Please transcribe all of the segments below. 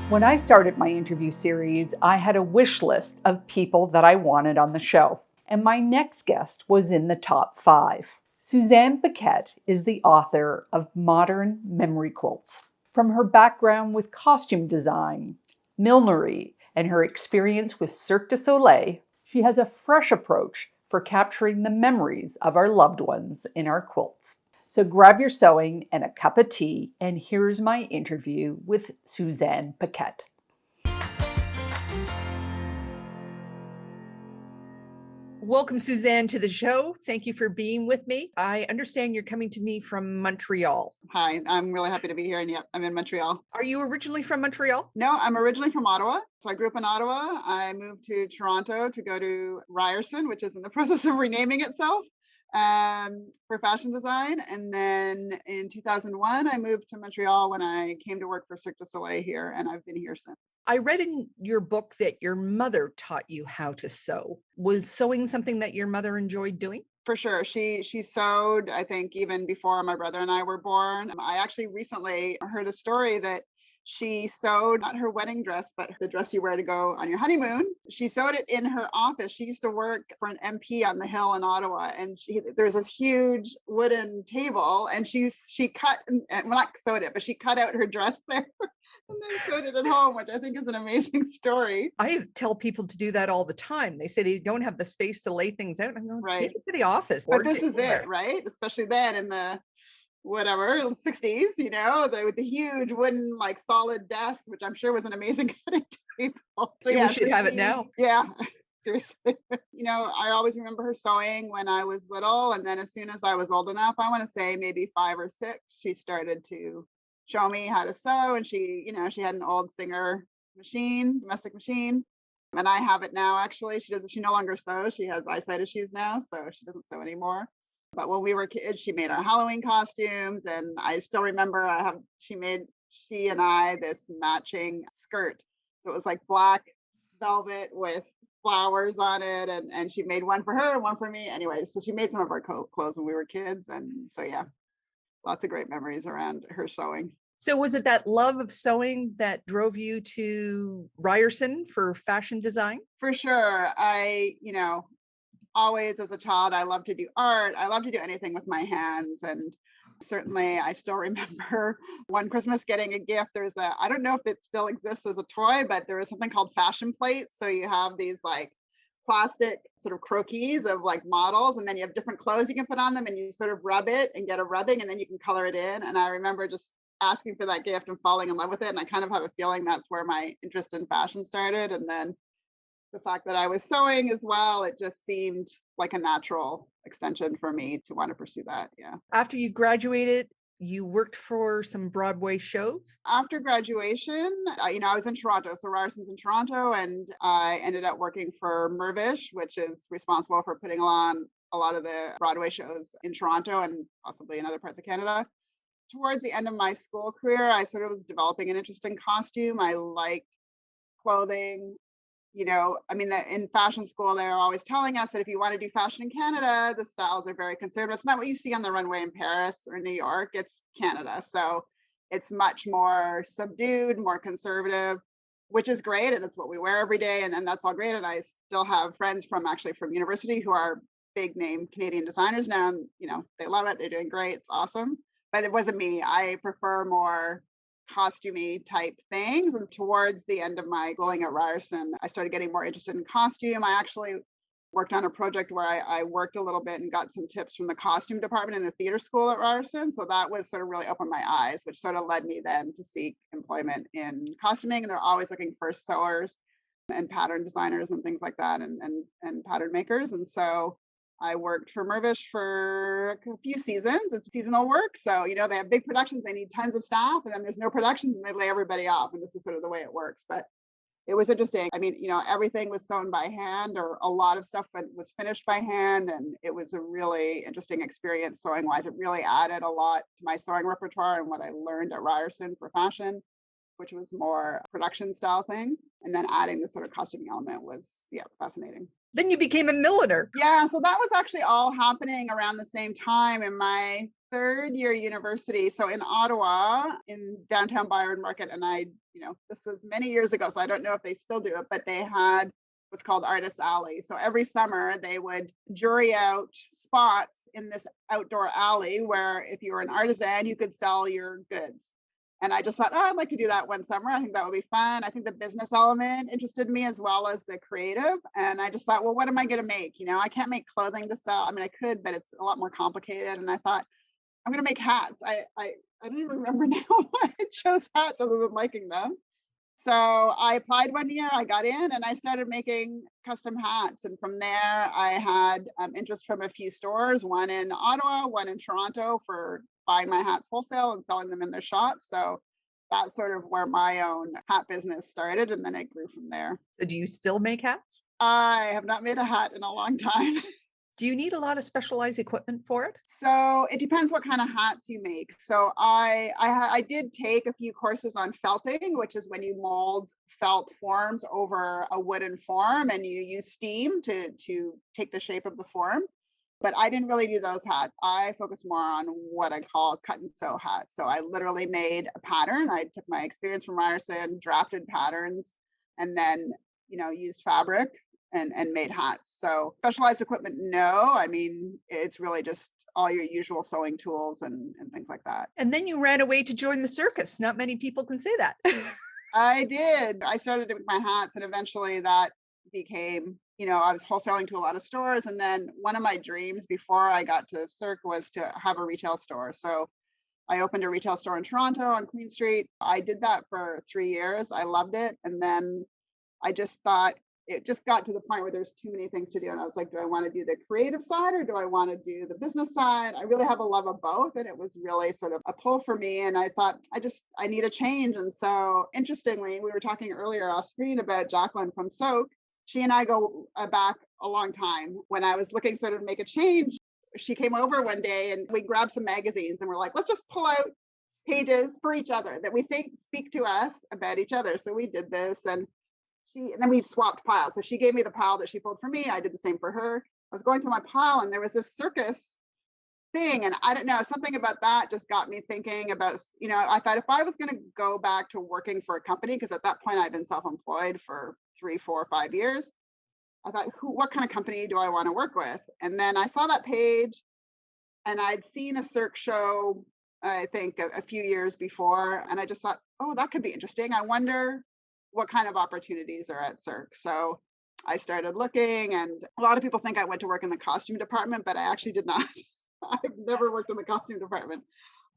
When I started my interview series, I had a wish list of people that I wanted on the show, and my next guest was in the top 5. Suzanne Paquette is the author of Modern Memory Quilts. From her background with costume design, millinery, and her experience with Cirque du Soleil, she has a fresh approach for capturing the memories of our loved ones in our quilts. So grab your sewing and a cup of tea, and here's my interview with Suzanne Paquette. Welcome, Suzanne, to the show. Thank you for being with me. I understand you're coming to me from Montreal. Hi, I'm really happy to be here. And yep, I'm in Montreal. Are you originally from Montreal? No, I'm originally from Ottawa. So I grew up in Ottawa. I moved to Toronto to go to Ryerson, which is in the process of renaming itself, for fashion design. And then in 2001, I moved to Montreal when I came to work for Cirque du Soleil here. And I've been here since. I read in your book that your mother taught you how to sew. Was sewing something that your mother enjoyed doing? For sure. She sewed, I think, even before my brother and I were born. I actually recently heard a story that she sewed not her wedding dress, but the dress you wear to go on your honeymoon. She sewed it in her office. She used to work for an MP on the Hill in Ottawa, and there was this huge wooden table, and she cut and well, not sewed it, but she cut out her dress there. And then sewed it at home, which I think is an amazing story. I tell people to do that all the time. They say they don't have the space to lay things out. I'm going, right, take it to the office. But this is it, right? Especially then in the whatever 60s, with the huge wooden like solid desk, which I'm sure was an amazing cutting table. So yeah, we should have it now. Yeah. Seriously. I always remember her sewing when I was little. And then as soon as I was old enough, I want to say maybe 5 or 6, she started to show me how to sew. And she had an old Singer machine, domestic machine. And I have it now, actually. She no longer sews. She has eyesight issues now, so she doesn't sew anymore. But when we were kids, she made our Halloween costumes. And I still remember she and I this matching skirt. So it was like black velvet with flowers on it. And she made one for her and one for me. Anyway, so she made some of our clothes when we were kids. And so, yeah, lots of great memories around her sewing. So was it that love of sewing that drove you to Ryerson for fashion design? For sure. Always as a child, I loved to do art. I love to do anything with my hands. And certainly I still remember one Christmas getting a gift. I don't know if it still exists as a toy, but there was something called fashion plates. So you have these like plastic sort of croquis of like models, and then you have different clothes you can put on them, and you sort of rub it and get a rubbing, and then you can color it in. And I remember just asking for that gift and falling in love with it. And I kind of have a feeling that's where my interest in fashion started. And then the fact that I was sewing as well, it just seemed like a natural extension for me to want to pursue that. Yeah. After you graduated, you worked for some Broadway shows? After graduation, I was in Toronto. So Ryerson's in Toronto, and I ended up working for Mirvish, which is responsible for putting on a lot of the Broadway shows in Toronto and possibly in other parts of Canada. Towards the end of my school career, I sort of was developing an interest in costume. I liked clothing. In fashion school, they're always telling us that if you want to do fashion in Canada, the styles are very conservative. It's not what you see on the runway in Paris or New York. It's Canada. So it's much more subdued, more conservative, which is great. And it's what we wear every day. And that's all great. And I still have friends from university who are big name Canadian designers now. And, they love it. They're doing great. It's awesome. But it wasn't me. I prefer more costumey type things. And towards the end of my schooling at Ryerson, I started getting more interested in costume. I actually worked on a project where I worked a little bit and got some tips from the costume department in the theater school at Ryerson. So that was sort of really opened my eyes, which sort of led me then to seek employment in costuming. And they're always looking for sewers and pattern designers and things like that, and pattern makers. And so I worked for Mirvish for a few seasons. It's seasonal work. So, they have big productions, they need tons of staff, and then there's no productions and they lay everybody off. And this is sort of the way it works. But it was interesting. Everything was sewn by hand, or a lot of stuff was finished by hand. And it was a really interesting experience sewing wise. It really added a lot to my sewing repertoire and what I learned at Ryerson for fashion, which was more production style things. And then adding the sort of costuming element was, fascinating. Then you became a milliner. Yeah, so that was actually all happening around the same time. In my third year university. So in Ottawa, in downtown Byron Market, and this was many years ago, so I don't know if they still do it, but they had what's called Artist Alley. So every summer they would jury out spots in this outdoor alley where if you were an artisan, you could sell your goods. And I just thought, oh, I'd like to do that one summer. I think that would be fun. I think the business element interested me as well as the creative. And I just thought, well, what am I going to make? I can't make clothing to sell. I mean, I could, but it's a lot more complicated. And I thought, I'm going to make hats. I don't even remember now why I chose hats other than liking them. So I applied one year, I got in, and I started making custom hats. And from there, I had interest from a few stores, one in Ottawa, one in Toronto, for buying my hats wholesale and selling them in their shops. So that's sort of where my own hat business started. And then it grew from there. So do you still make hats? I have not made a hat in a long time. Do you need a lot of specialized equipment for it? So it depends what kind of hats you make. So I did take a few courses on felting, which is when you mold felt forms over a wooden form and you use steam to take the shape of the form. But I didn't really do those hats. I focus more on what I call cut and sew hats. So I literally made a pattern. I took my experience from Ryerson, drafted patterns, and then used fabric and made hats. So specialized equipment, no. I mean, it's really just all your usual sewing tools and things like that. And then you ran away to join the circus. Not many people can say that. I did. I started with my hats, and eventually that became, I was wholesaling to a lot of stores. And then one of my dreams before I got to Cirque was to have a retail store. So I opened a retail store in Toronto on Queen Street. I did that for 3 years. I loved it. And then I just thought, it just got to the point where there's too many things to do. And I was like, do I want to do the creative side or do I want to do the business side? I really have a love of both. And it was really sort of a pull for me. And I thought, I need a change. And so interestingly, we were talking earlier off screen about Jacqueline from Soak. She and I go back a long time. When I was looking sort of to make a change, she came over one day and we grabbed some magazines and we're like, let's just pull out pages for each other that we think speak to us about each other. So we did this, and then we swapped piles. So she gave me the pile that she pulled for me. I did the same for her. I was going through my pile and there was this circus thing. And I don't know, something about that just got me thinking about, I thought if I was going to go back to working for a company, because at that point I'd been self-employed for 3, 4, 5 years. I thought, what kind of company do I want to work with? And then I saw that page and I'd seen a Cirque show, I think a few years before. And I just thought, oh, that could be interesting. I wonder what kind of opportunities are at Cirque. So I started looking, and a lot of people think I went to work in the costume department, but I actually did not. I've never worked in the costume department.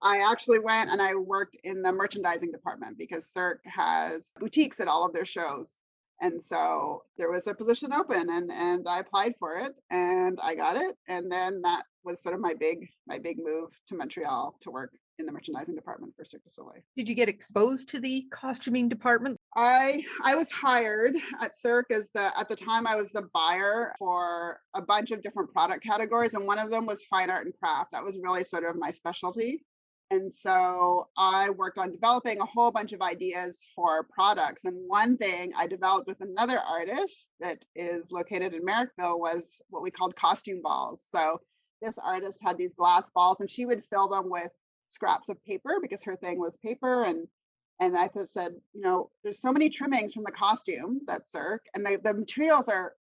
I actually went and I worked in the merchandising department because Cirque has boutiques at all of their shows. And so there was a position open and I applied for it and I got it. And then that was sort of my big move to Montreal to work in the merchandising department for Cirque du Soleil. Did you get exposed to the costuming department? I was hired at Cirque at the time I was the buyer for a bunch of different product categories, and one of them was fine art and craft. That was really sort of my specialty. And so I worked on developing a whole bunch of ideas for products. And one thing I developed with another artist that is located in Merrickville was what we called costume balls. So this artist had these glass balls and she would fill them with scraps of paper because her thing was paper. And I said, there's so many trimmings from the costumes at Cirque, and the materials are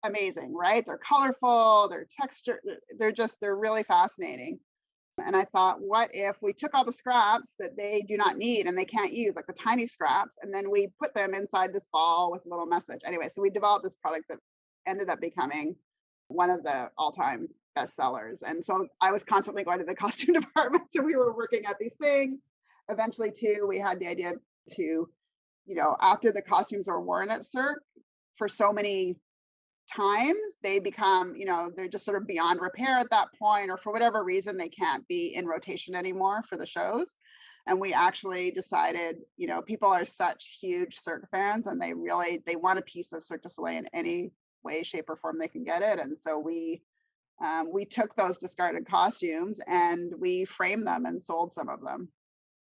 amazing, right? They're colorful, they're textured, they're really fascinating. And I thought, what if we took all the scraps that they do not need and they can't use, like the tiny scraps, and then we put them inside this ball with a little message. Anyway, so we developed this product that ended up becoming one of the all-time bestsellers. And so I was constantly going to the costume department. So we were working at these things. Eventually, too, we had the idea to, after the costumes are worn at Cirque for so many times, they become, they're just sort of beyond repair at that point, or for whatever reason, they can't be in rotation anymore for the shows. And we actually decided, people are such huge Cirque fans and they want a piece of Cirque du Soleil in any way, shape, or form they can get it. And so we took those discarded costumes and we framed them and sold some of them.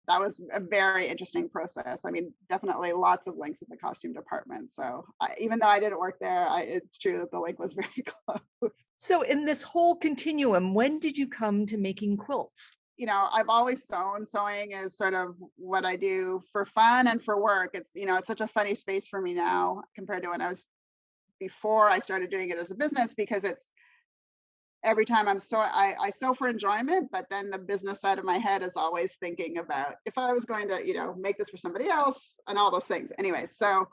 That was a very interesting process. I mean, definitely lots of links with the costume department. So even though I didn't work there, it's true that the link was very close. So in this whole continuum, when did you come to making quilts? I've always sewn. Sewing is sort of what I do for fun and for work. It's such a funny space for me now compared to when I was before I started doing it as a business, because it's every time I sew for enjoyment, but then the business side of my head is always thinking about if I was going to, make this for somebody else and all those things. Anyway, so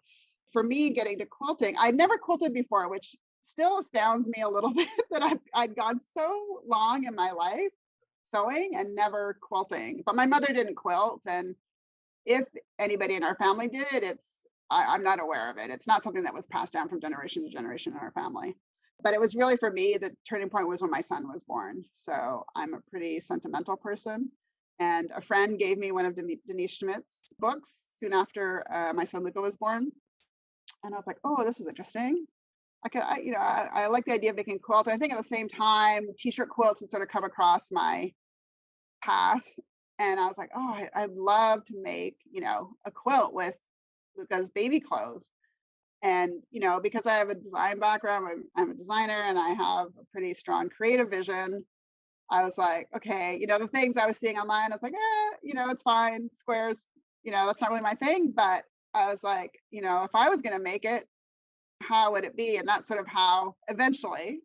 for me getting to quilting, I never quilted before, which still astounds me a little bit that I'd gone so long in my life sewing and never quilting. But my mother didn't quilt, and if anybody in our family did it, I'm not aware of it. It's not something that was passed down from generation to generation in our family. But it was really, for me, the turning point was when my son was born. So I'm a pretty sentimental person. And a friend gave me one of Denise Schmidt's books soon after my son Luca was born. And I was like, oh, this is interesting. I like the idea of making quilts. I think at the same time, t-shirt quilts had sort of come across my path. And I was like, oh, I'd love to make, a quilt with Luca's baby clothes. And, because I have a design background, I'm a designer and I have a pretty strong creative vision. I was like, okay, the things I was seeing online, I was like, it's fine. Squares, that's not really my thing. But I was like, if I was going to make it, how would it be? And that's sort of how eventually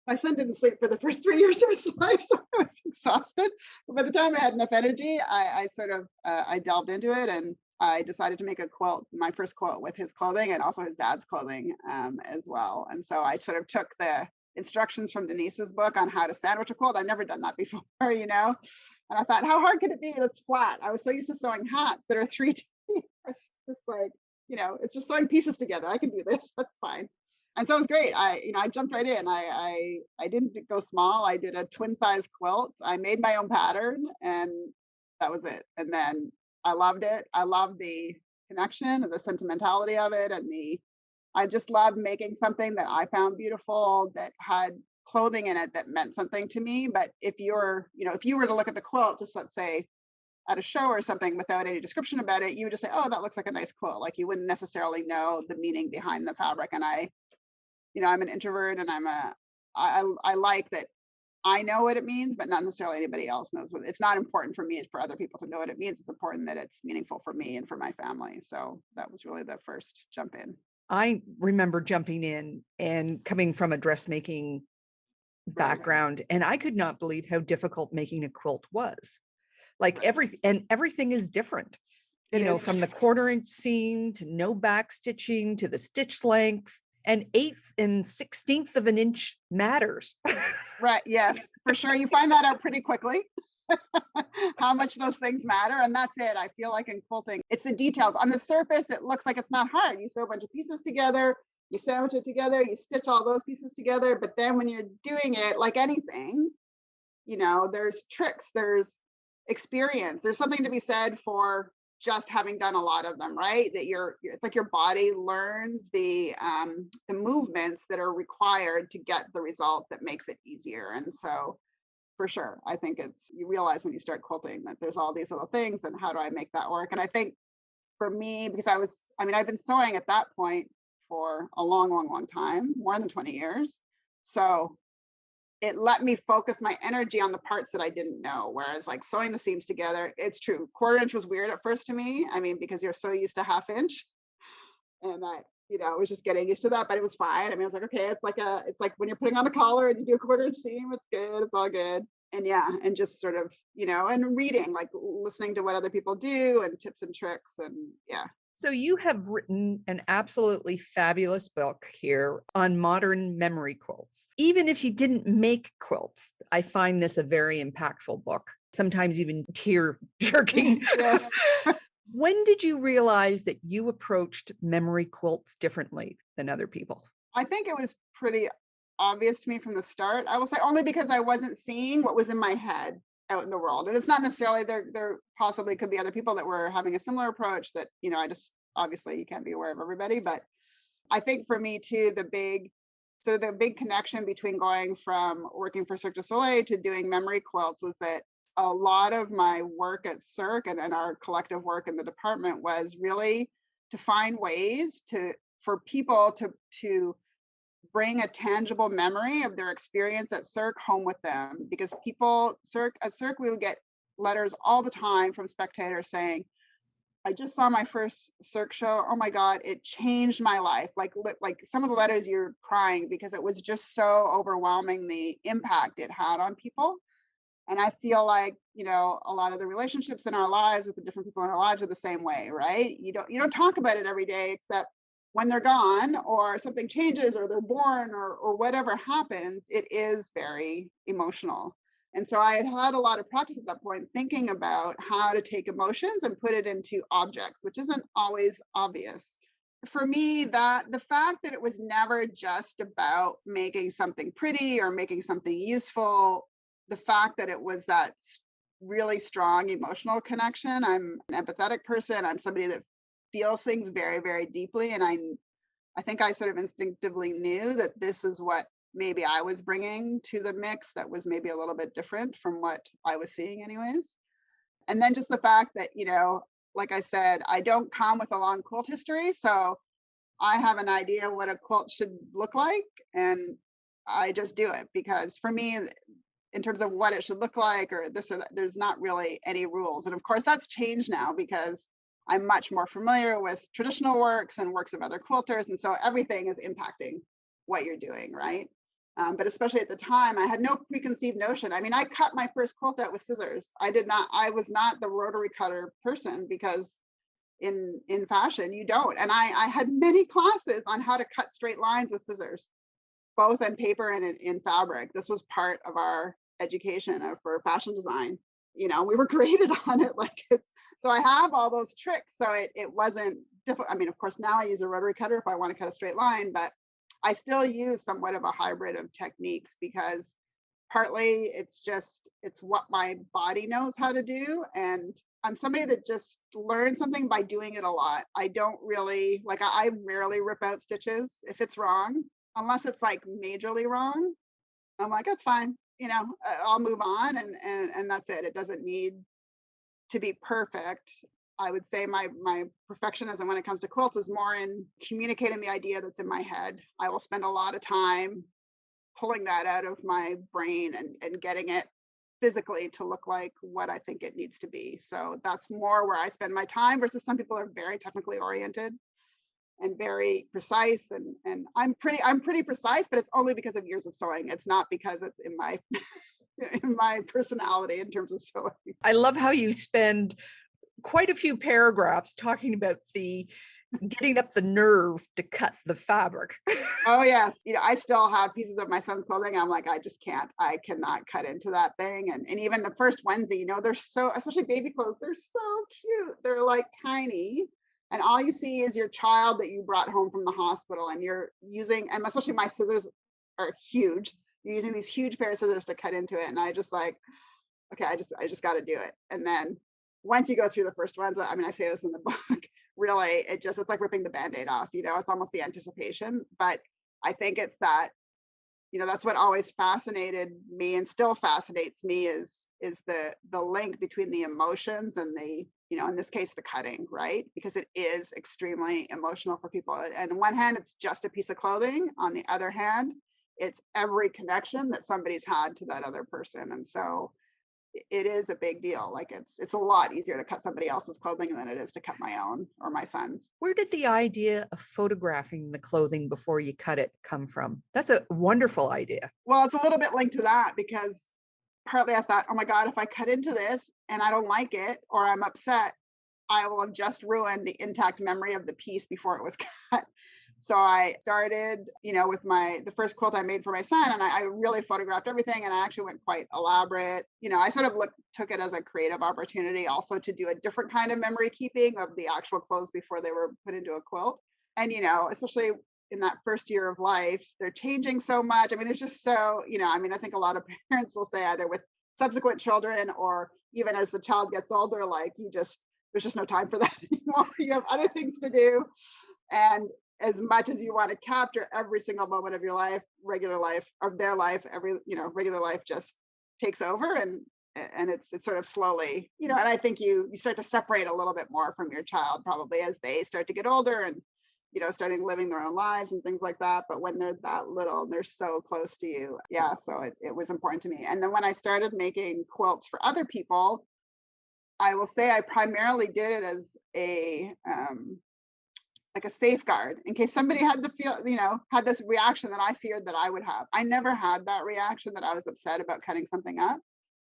my son didn't sleep for the first 3 years of his life. So I was exhausted. But by the time I had enough energy, I sort of, I delved into it, and I decided to make a quilt, my first quilt, with his clothing and also his dad's clothing as well. And so I sort of took the instructions from Denise's book on how to sandwich a quilt. I'd never done that before, And I thought, how hard could it be that's flat? I was so used to sewing hats that are 3D. It's just like, it's just sewing pieces together. I can do this. That's fine. And so it was great. I jumped right in. I didn't go small. I did a twin size quilt. I made my own pattern, and that was it. And then I loved it. I loved the connection and the sentimentality of it. And I just loved making something that I found beautiful, that had clothing in it that meant something to me. But if you were to look at the quilt, just let's say at a show or something without any description about it, you would just say, oh, that looks like a nice quilt. Like, you wouldn't necessarily know the meaning behind the fabric. And I'm an introvert, and I like that I know what it means, but not necessarily anybody else knows what it's not important for me. It's for other people to know what it means. It's important that it's meaningful for me and for my family. So that was really the first jump in. I remember jumping in and coming from a dressmaking background, and I could not believe how difficult making a quilt was. Like, everything is different. From the 1/4 inch seam to no back stitching to the stitch length. An 1/8 and 1/16 of an inch matters. Right. Yes, for sure. You find that out pretty quickly, how much those things matter. And that's it. I feel like in quilting, it's the details. On the surface, it looks like it's not hard. You sew a bunch of pieces together, you sandwich it together, you stitch all those pieces together. But then when you're doing it, like anything, there's tricks, there's experience. There's something to be said for just having done a lot of them, right? That it's like your body learns the movements that are required to get the result that makes it easier. And so for sure, I think you realize when you start quilting that there's all these little things, and how do I make that work? And I think for me, because I've been sewing at that point for a long, long, long time, more than 20 years. So it let me focus my energy on the parts that I didn't know. Whereas like sewing the seams together, it's true. 1/4 inch was weird at first to me. Because you're so used to 1/2 inch, and I was just getting used to that, but it was fine. I was like, okay, it's like when you're putting on a collar and you do a 1/4 inch seam, it's good. It's all good. And yeah, and just sort of, and reading, like listening to what other people do and tips and tricks, and yeah. So you have written an absolutely fabulous book here on modern memory quilts. Even if you didn't make quilts, I find this a very impactful book, sometimes even tear-jerking. Yes. When did you realize that you approached memory quilts differently than other people? I think it was pretty obvious to me from the start. I will say, only because I wasn't seeing what was in my head out in the world. And it's not necessarily, there possibly could be other people that were having a similar approach that, I just, obviously you can't be aware of everybody. But I think for me too, the big connection between going from working for Cirque du Soleil to doing memory quilts was that a lot of my work at Cirque and our collective work in the department was really to find ways for people to bring a tangible memory of their experience at Cirque home with them, because at Cirque, we would get letters all the time from spectators saying, I just saw my first Cirque show. Oh my God, it changed my life. Like some of the letters, you're crying because it was just so overwhelming, the impact it had on people. And I feel like, a lot of the relationships in our lives with the different people in our lives are the same way, right? You don't talk about it every day, except when they're gone or something changes or they're born or whatever happens, it is very emotional. And so I had had a lot of practice at that point thinking about how to take emotions and put it into objects, which isn't always obvious. For me, that the fact that it was never just about making something pretty or making something useful, the fact that it was that really strong emotional connection. I'm an empathetic person. I'm somebody that feels things very, very deeply. And I think I sort of instinctively knew that this is what maybe I was bringing to the mix that was maybe a little bit different from what I was seeing anyways. And then just the fact that, like I said, I don't come with a long quilt history. So I have an idea what a quilt should look like. And I just do it because for me, in terms of what it should look like or this or that, there's not really any rules. And of course, that's changed now because I'm much more familiar with traditional works and works of other quilters. And so everything is impacting what you're doing, right? But especially at the time, I had no preconceived notion. I mean, I cut my first quilt out with scissors. I was not the rotary cutter person because in fashion, you don't. And I had many classes on how to cut straight lines with scissors, both on paper and in fabric. This was part of our education for fashion design. We were graded on it so I have all those tricks. So it wasn't difficult. I mean, of course, now I use a rotary cutter if I want to cut a straight line, but I still use somewhat of a hybrid of techniques because partly it's what my body knows how to do. And I'm somebody that just learns something by doing it a lot. I don't really, I rarely rip out stitches if it's wrong, unless it's like majorly wrong. I'm like, that's fine. I'll move on and that's it. It doesn't need to be perfect. I would say my perfectionism when it comes to quilts is more in communicating the idea that's in my head. I will spend a lot of time pulling that out of my brain and getting it physically to look like what I think it needs to be. So that's more where I spend my time versus some people are very technically oriented and very precise. And I'm pretty precise, but it's only because of years of sewing. It's not because it's in my in my personality in terms of sewing. I love how you spend quite a few paragraphs talking about getting up the nerve to cut the fabric. Oh yes. I still have pieces of my son's clothing. I'm like, I cannot cut into that thing. And even the first onesie, they're so, especially baby clothes, they're so cute. They're like tiny. And all you see is your child that you brought home from the hospital and you're using, and especially my scissors are huge. You're using these huge pair of scissors to cut into it. And I just like, okay, I just got to do it. And then once you go through the first ones, I mean, I say this in the book, really, it's like ripping the Band-Aid off, it's almost the anticipation. But I think it's that, that's what always fascinated me and still fascinates me is the link between the emotions and the, in this case, the cutting, right? Because it is extremely emotional for people. And on one hand, it's just a piece of clothing. On the other hand, it's every connection that somebody's had to that other person. And so it is a big deal. Like it's a lot easier to cut somebody else's clothing than it is to cut my own or my son's. Where did the idea of photographing the clothing before you cut it come from? That's a wonderful idea. Well, it's a little bit linked to that because partly I thought, oh my God, if I cut into this and I don't like it or I'm upset, I will have just ruined the intact memory of the piece before it was cut. So I started, with the first quilt I made for my son, and I really photographed everything, and I actually went quite elaborate. I sort of took it as a creative opportunity also to do a different kind of memory keeping of the actual clothes before they were put into a quilt. And, especially in that first year of life, they're changing so much. I mean, there's just so, I think a lot of parents will say either with subsequent children or even as the child gets older, like there's just no time for that anymore. You have other things to do. And as much as you want to capture every single moment of your life, regular life, of their life, regular life just takes over and it's sort of slowly, and I think you start to separate a little bit more from your child probably as they start to get older and starting living their own lives and things like that. But when they're that little, they're so close to you. Yeah. So it was important to me. And then when I started making quilts for other people, I will say I primarily did it as a like a safeguard in case somebody had to feel, had this reaction that I feared that I would have. I never had that reaction that I was upset about cutting something up.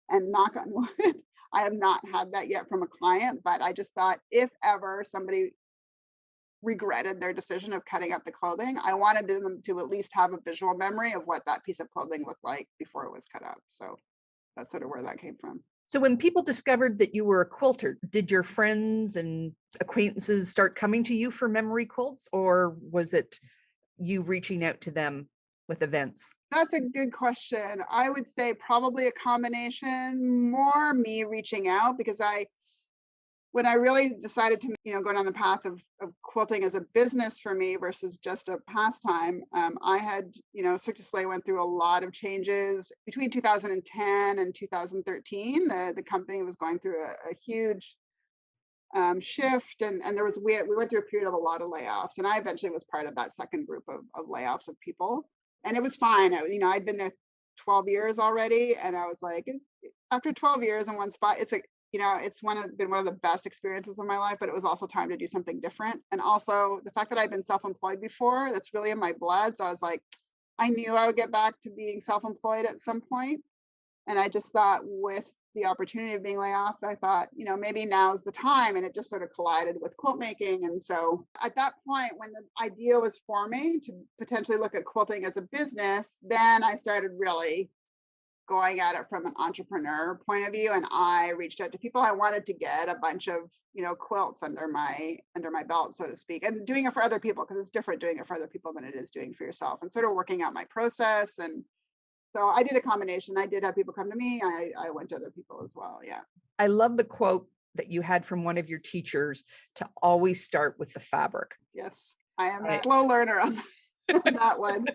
And knock on wood, I have not had that yet from a client, but I just thought if ever somebody regretted their decision of cutting up the clothing, I wanted them to at least have a visual memory of what that piece of clothing looked like before it was cut up. So that's sort of where that came from. So when people discovered that you were a quilter, did your friends and acquaintances start coming to you for memory quilts, or was it you reaching out to them with events? That's a good question. I would say probably a combination, more me reaching out because when I really decided to, go down the path of quilting as a business for me versus just a pastime, I had, Cirque du Soleil went through a lot of changes between 2010 and 2013. The company was going through a huge shift, and we went through a period of a lot of layoffs, and I eventually was part of that second group of layoffs of people, and it was fine. I'd been there 12 years already, and I was like, after 12 years in one spot, it's like, it's been one of the best experiences of my life, but it was also time to do something different. And also the fact that I've been self-employed before, that's really in my blood. So I was like, I knew I would get back to being self-employed at some point. And I just thought with the opportunity of being laid off, I thought, maybe now's the time. And it just sort of collided with quilt making. And so at that point, when the idea was forming to potentially look at quilting as a business, then I started really going at it from an entrepreneur point of view. And I reached out to people. I wanted to get a bunch of, quilts under my belt, so to speak, and doing it for other people, because it's different doing it for other people than it is doing for yourself, and sort of working out my process. And so I did a combination. I did have people come to me. I went to other people as well. Yeah. I love the quote that you had from one of your teachers to always start with the fabric. Yes. I am a slow learner on that one.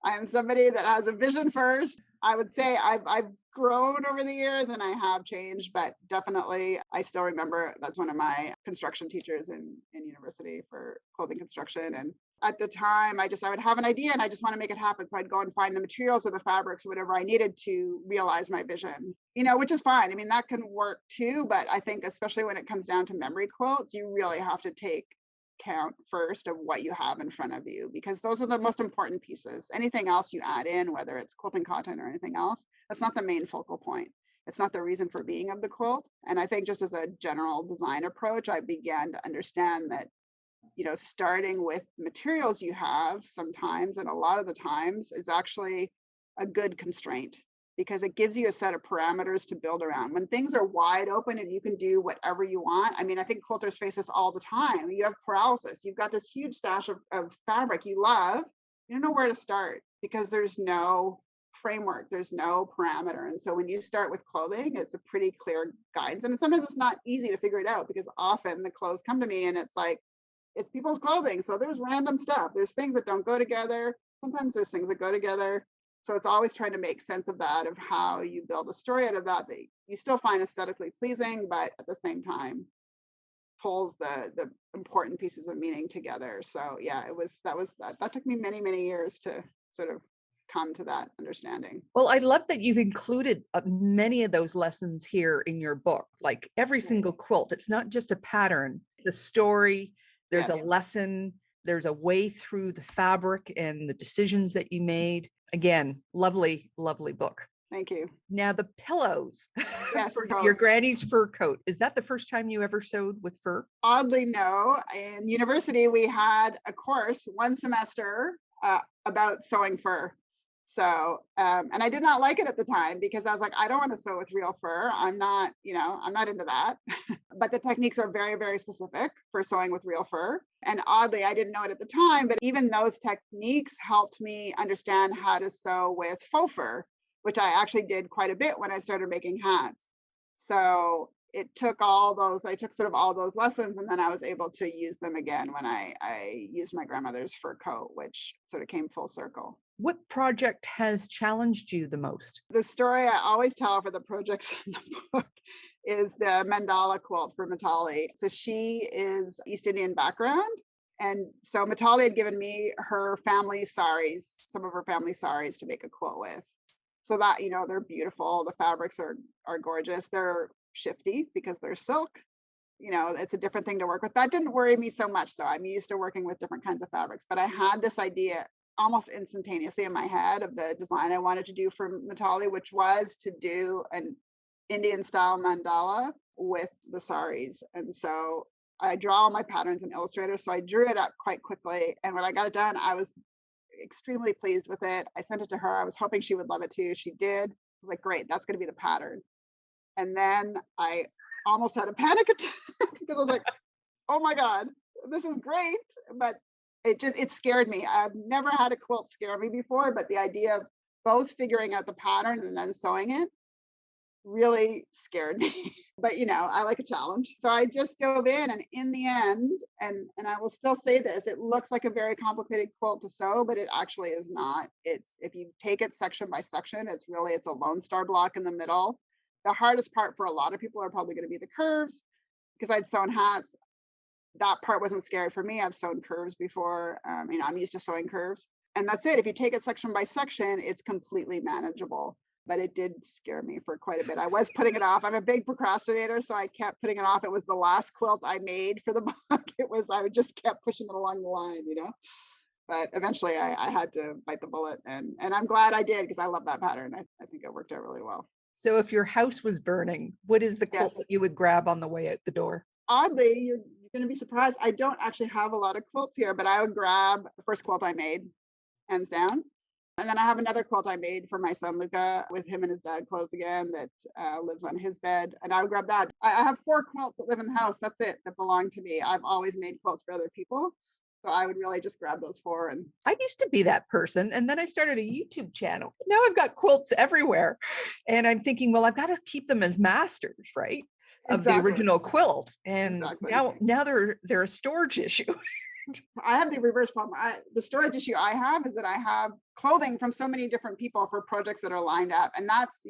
I am somebody that has a vision first. I would say I've grown over the years and I have changed, but definitely I still remember that's one of my construction teachers in university for clothing construction. And at the time, I would have an idea and I just want to make it happen. So I'd go and find the materials or the fabrics or whatever I needed to realize my vision, which is fine. I mean, that can work too, but I think especially when it comes down to memory quilts, you really have to take count first of what you have in front of you, because those are the most important pieces. Anything else you add in, whether it's quilting cotton or anything else, that's not the main focal point. It's not the reason for being of the quilt. And I think just as a general design approach, I began to understand that, starting with materials you have sometimes, and a lot of the times, is actually a good constraint, because it gives you a set of parameters to build around. When things are wide open and you can do whatever you want, I mean, I think quilters face this all the time. You have paralysis. You've got this huge stash of fabric you love. You don't know where to start because there's no framework, there's no parameter. And so when you start with clothing, it's a pretty clear guidance. And sometimes it's not easy to figure it out, because often the clothes come to me and it's like, it's people's clothing. So there's random stuff. There's things that don't go together. Sometimes there's things that go together. So it's always trying to make sense of that, of how you build a story out of that you still find aesthetically pleasing, but at the same time pulls the important pieces of meaning together. So yeah, that took me many, many years to sort of come to that understanding. Well, I love that you've included many of those lessons here in your book, like every single quilt. It's not just a pattern, it's a story. There's a lesson. There's a way through the fabric and the decisions that you made. Again, lovely, lovely book. Thank you. Now the pillows Yes, for your granny's fur coat. Is that the first time you ever sewed with fur? Oddly, no. In university, we had a course one semester about sewing fur. So, and I did not like it at the time, because I was like, I don't want to sew with real fur. I'm not into that. But the techniques are very, very specific for sewing with real fur. And oddly, I didn't know it at the time, but even those techniques helped me understand how to sew with faux fur, which I actually did quite a bit when I started making hats. So I took sort of all those lessons, and then I was able to use them again when I used my grandmother's fur coat, which sort of came full circle. What project has challenged you the most? The story I always tell for the projects in the book is the Mandala Quilt for Matali. So she is East Indian background, And so Matali had given me her family saris, some of her family saris to make a quilt with. So that, they're beautiful. The fabrics are gorgeous. They're shifty because they're silk. It's a different thing to work with. That didn't worry me so much though. I'm used to working with different kinds of fabrics, but I had this idea almost instantaneously in my head of the design I wanted to do for Matali, which was to do an Indian style mandala with the saris. And so I draw all my patterns in Illustrator. So I drew it up quite quickly. And when I got it done, I was extremely pleased with it. I sent it to her. I was hoping she would love it too. She did. I was like, great, that's going to be the pattern. And then I almost had a panic attack because I was like, oh my God, this is great. But it scared me. I've never had a quilt scare me before, but the idea of both figuring out the pattern and then sewing it really scared me. But I like a challenge. So I just dove in the end, and I will still say this, it looks like a very complicated quilt to sew, but it actually is not. It's, if you take it section by section, it's a Lone Star block in the middle. The hardest part for a lot of people are probably going to be the curves, because I'd sewn hats. That part wasn't scary for me. I've sewn curves before. I'm used to sewing curves, and that's it. If you take it section by section, it's completely manageable. But it did scare me for quite a bit. I was putting it off. I'm a big procrastinator, so I kept putting it off. It was the last quilt I made for the book. I just kept pushing it along the line, But eventually I had to bite the bullet, and I'm glad I did, because I love that pattern. I think it worked out really well. So if your house was burning, what is the quilt Yes. that you would grab on the way out the door? Oddly, you're going to be surprised. I don't actually have a lot of quilts here, but I would grab the first quilt I made, hands down. And then I have another quilt I made for my son, Luca, with him and his dad clothes again, that lives on his bed. And I would grab that. I have 4 quilts that live in the house. That's it, that belong to me. I've always made quilts for other people. So I would really just grab those 4. And I used to be that person. And then I started a YouTube channel. Now I've got quilts everywhere. And I'm thinking, well, I've got to keep them as masters, right? Of the original quilt. And now they're a storage issue. I have the reverse problem. The storage issue I have is that I have clothing from so many different people for projects that are lined up. And that's,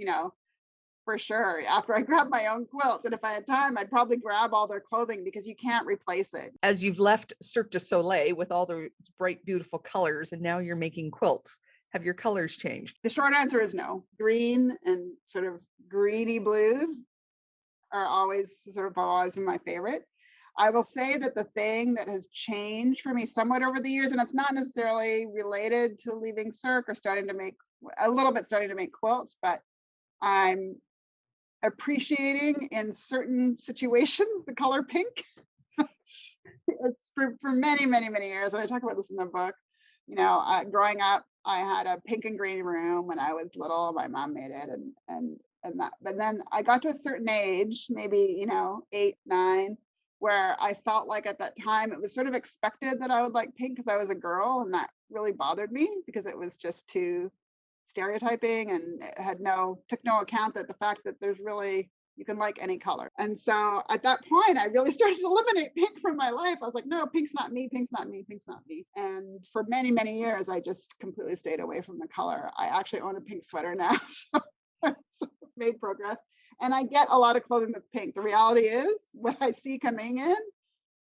for sure, after I grab my own quilts, and if I had time, I'd probably grab all their clothing, because you can't replace it. As you've left Cirque du Soleil with all the bright, beautiful colors, and now you're making quilts, have your colors changed? The short answer is no. Green and sort of greeny blues are always been my favorite. I will say that the thing that has changed for me somewhat over the years, and it's not necessarily related to leaving Cirque or starting to make quilts, but I'm appreciating in certain situations the color pink. It's for many, many, many years, and I talk about this in the book. Growing up, I had a pink and green room when I was little. My mom made it, and that. But then I got to a certain age, maybe 8, 9. Where I felt like at that time it was sort of expected that I would like pink because I was a girl, and that really bothered me because it was just too stereotyping, and it took no account that the fact that you can like any color. And so at that point, I really started to eliminate pink from my life. I was like, no, pink's not me, pink's not me, pink's not me. And for many, many years, I just completely stayed away from the color. I actually own a pink sweater now, so I've made progress. And I get a lot of clothing that's pink. The reality is, what I see coming in,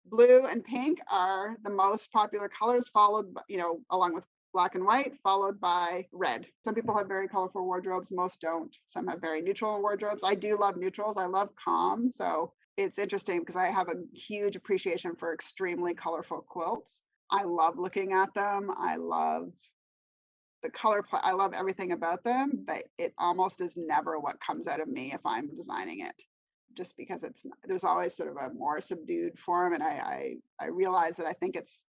blue and pink are the most popular colors, followed by, along with black and white, followed by red. Some people have very colorful wardrobes, most don't. Some have very neutral wardrobes. I do love neutrals. I love calm. So it's interesting because I have a huge appreciation for extremely colorful quilts. I love looking at them. I love the color, I love everything about them, but it almost is never what comes out of me if I'm designing it, just because there's always sort of a more subdued form. And I realize that I think it's,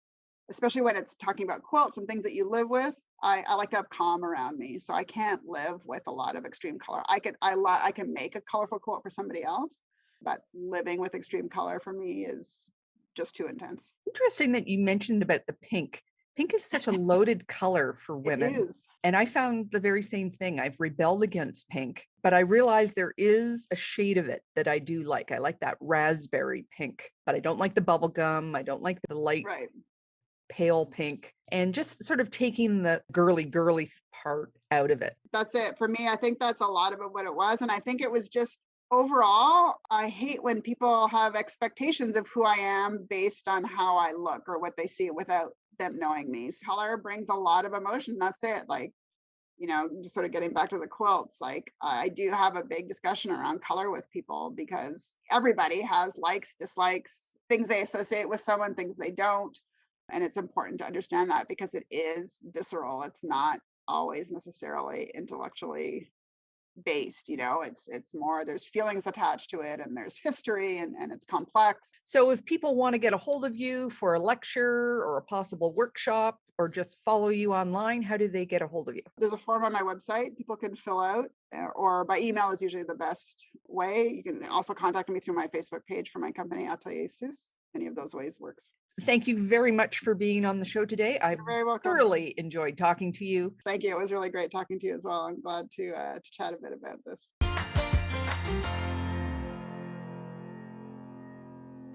especially when it's talking about quilts and things that you live with, I like to have calm around me. So I can't live with a lot of extreme color. I can make a colorful quilt for somebody else, but living with extreme color for me is just too intense. Interesting that you mentioned about the pink. Pink is such a loaded color for women. It is. And I found the very same thing. I've rebelled against pink, but I realized there is a shade of it that I do like. I like that raspberry pink, but I don't like the bubblegum. I don't like the light pale pink, and just sort of taking the girly part out of it. That's it for me. I think that's a lot of what it was. And I think it was just Overall, I hate when people have expectations of who I am based on how I look or what they see without them knowing me. Color brings a lot of emotion. That's it. Like, just sort of getting back to the quilts, like I do have a big discussion around color with people because everybody has likes, dislikes, things they associate with someone, things they don't. And it's important to understand that because it is visceral. It's not always necessarily intellectually based, it's more, there's feelings attached to it and there's history and it's complex. So if people want to get a hold of you for a lecture or a possible workshop or just follow you online, how do they get a hold of you? There's a form on my website people can fill out, or by email is usually the best way. You can also contact me through my Facebook page for my company, Atelier Sus. Any of those ways works. Thank you very much for being on the show today. I've very welcome. Thoroughly enjoyed talking to you. Thank you. It was really great talking to you as well. I'm glad to chat a bit about this.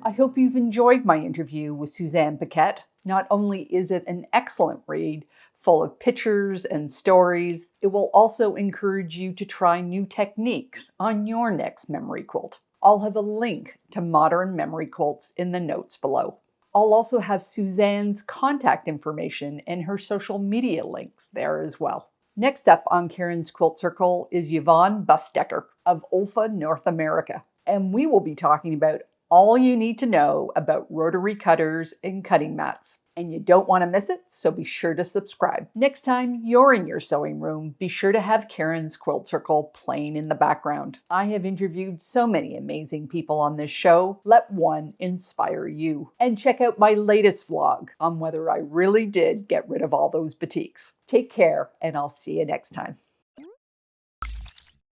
I hope you've enjoyed my interview with Suzanne Paquette. Not only is it an excellent read, full of pictures and stories, it will also encourage you to try new techniques on your next memory quilt. I'll have a link to modern memory quilts in the notes below. I'll also have Suzanne's contact information and her social media links there as well. Next up on Karen's Quilt Circle is Yvonne Busdecker of Olfa, North America, and we will be talking about all you need to know about rotary cutters and cutting mats. And you don't want to miss it, so be sure to subscribe. Next time you're in your sewing room, be sure to have Karen's Quilt Circle playing in the background. I have interviewed so many amazing people on this show. Let one inspire you. And check out my latest vlog on whether I really did get rid of all those batiks. Take care, and I'll see you next time.